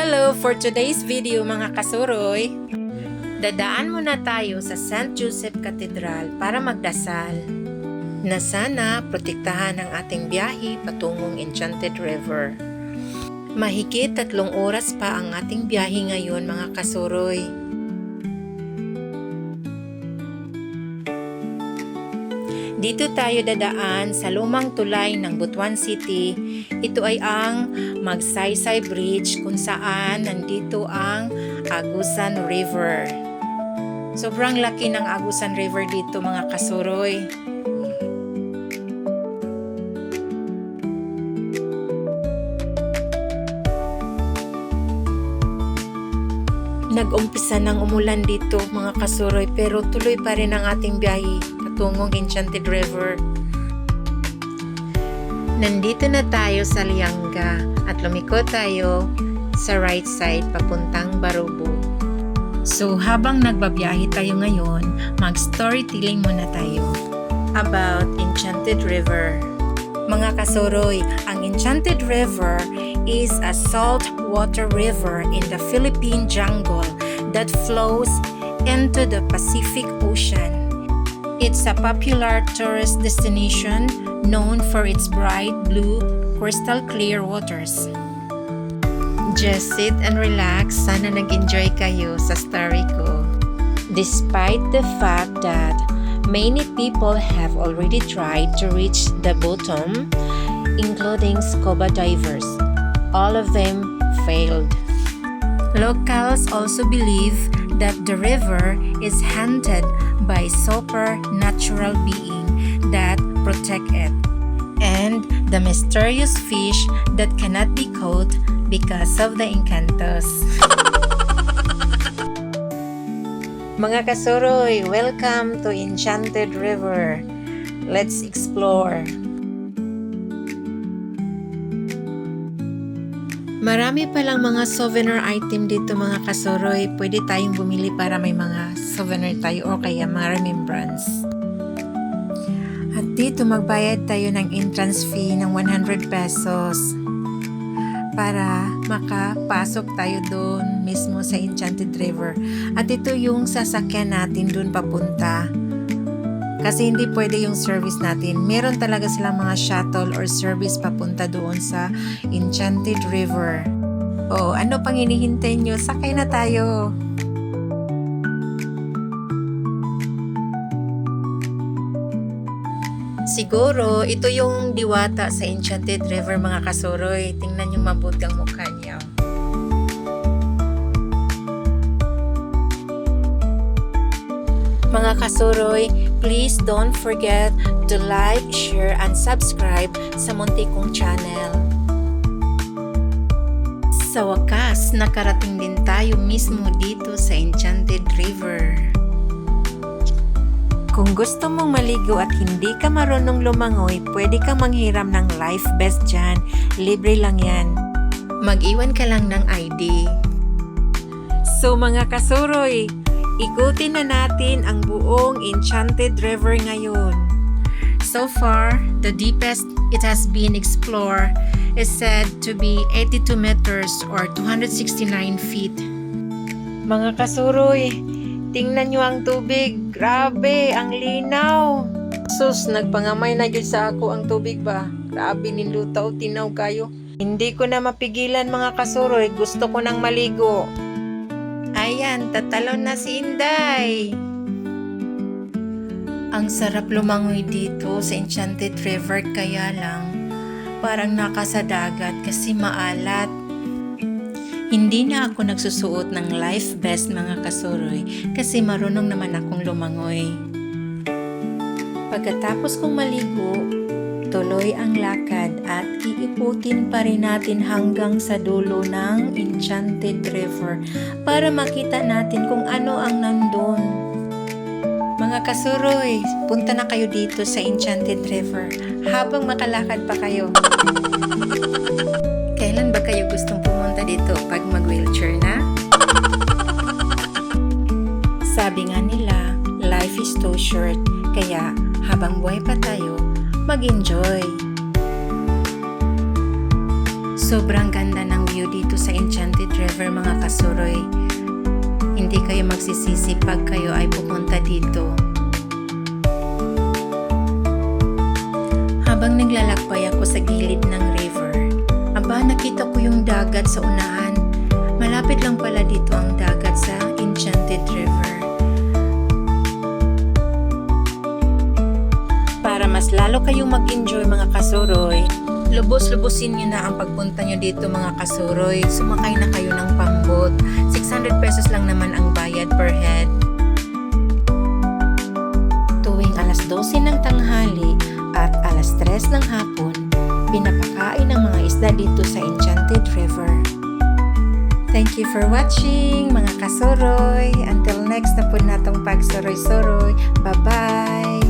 Hello! For today's video mga kasuroy, dadaan muna tayo sa St. Joseph Cathedral para magdasal na sana protektahan ang ating biyahe patungong Enchanted River. Mahigit 3 oras pa ang ating biyahe ngayon mga kasuroy. Dito tayo dadaan sa lumang tulay ng Butuan City. Ito ay ang Magsaysay Bridge kung saan nandito ang Agusan River. Sobrang laki ng Agusan River dito mga kasuroy. Nag-umpisa ng umulan dito mga kasuroy pero tuloy pa rin ang ating biyahe patungong Enchanted River. Nandito na tayo sa Lianga at lumiko tayo sa right side papuntang Barubo. So habang nagbabiyahe tayo ngayon, mag-storytelling muna tayo about Enchanted River. Mga kasuroy, ang Enchanted River is a saltwater river in the Philippine jungle that flows into the Pacific Ocean. It's a popular tourist destination known for its bright blue, crystal clear waters. Just sit and relax. Sana nag-enjoy kayo sa story ko. Despite the fact that many people have already tried to reach the bottom, including scuba divers, all of them failed. Locals also believe that the river is haunted by supernatural being that protect it, and the mysterious fish that cannot be caught because of the encantos. Mga kasuroy, welcome to Enchanted River. Let's explore. Marami palang mga souvenir item dito mga kasuroy. Pwede tayong bumili para may mga souvenir tayo o kaya mga remembrance. At dito magbayad tayo ng entrance fee ng 100 pesos para makapasok tayo doon mismo sa Enchanted River. At ito yung sasakyan natin doon papunta. Kasi hindi pwede yung service natin. Meron talaga silang mga shuttle or service papunta doon sa Enchanted River. O, ano pang hinihintay nyo? Sakay na tayo! Siguro, ito yung diwata sa Enchanted River mga kasuroy. Tingnan yung mabuti ang mukha niya. Mga kasuroy, please don't forget to like, share, and subscribe sa munti kong channel. Sa wakas, nakarating din tayo mismo dito sa Enchanted River. Kung gusto mong maligo at hindi ka marunong lumangoy, pwede kang manghiram ng life vest dyan. Libre lang yan. Mag-iwan ka lang ng ID. So mga kasuroy, ikutin na natin ang buong Enchanted River ngayon. So far, the deepest it has been explored is said to be 82 meters or 269 feet. Mga kasuroy, tingnan nyo ang tubig. Grabe, ang linaw. Sus, nagpangamay na dyan sa ako ang tubig ba? Grabe, nilutaw, tinaw kayo. Hindi ko na mapigilan mga kasuroy. Gusto ko nang maligo. Ayan, tatalon na si Inday. Ang sarap lumangoy dito sa Enchanted River kaya lang parang nakasa dagat kasi maalat. Hindi na ako nagsusuot ng life vest mga kasuroy kasi marunong naman akong lumangoy. Pagkatapos kong maligo, tuloy ang lakad at iikutin pa rin natin hanggang sa dulo ng Enchanted River para makita natin kung ano ang nandun. Mga kasuroy, punta na kayo dito sa Enchanted River habang makalakad pa kayo. Kailan ba kayo gustong pumunta dito pag mag-wheelchair na? Sabi nga nila, life is too short, kaya habang buhay pa tayo, mag-enjoy. So Sobrang ganda ng view dito sa Enchanted River mga kasuroy. Hindi kayo magsisisi pag kayo ay pumunta dito. Habang naglalakbay ako sa gilid ng river, nakita ko yung dagat sa unahan. Malapit lang pala dito ang dagat sa Enchanted River. Para mas lalo kayong mag-enjoy mga kasuroy, lubos-lubusin nyo na ang pagpunta nyo dito mga kasuroy. Sumakay na kayo ng pambot. 600 pesos lang naman ang bayad per head. Tuwing alas 12 ng tanghali at alas 3 ng hapon, pinapakain ng mga isda dito sa Enchanted River. Thank you for watching mga kasuroy. Until next na po natong pagsuroy-suroy. Bye-bye!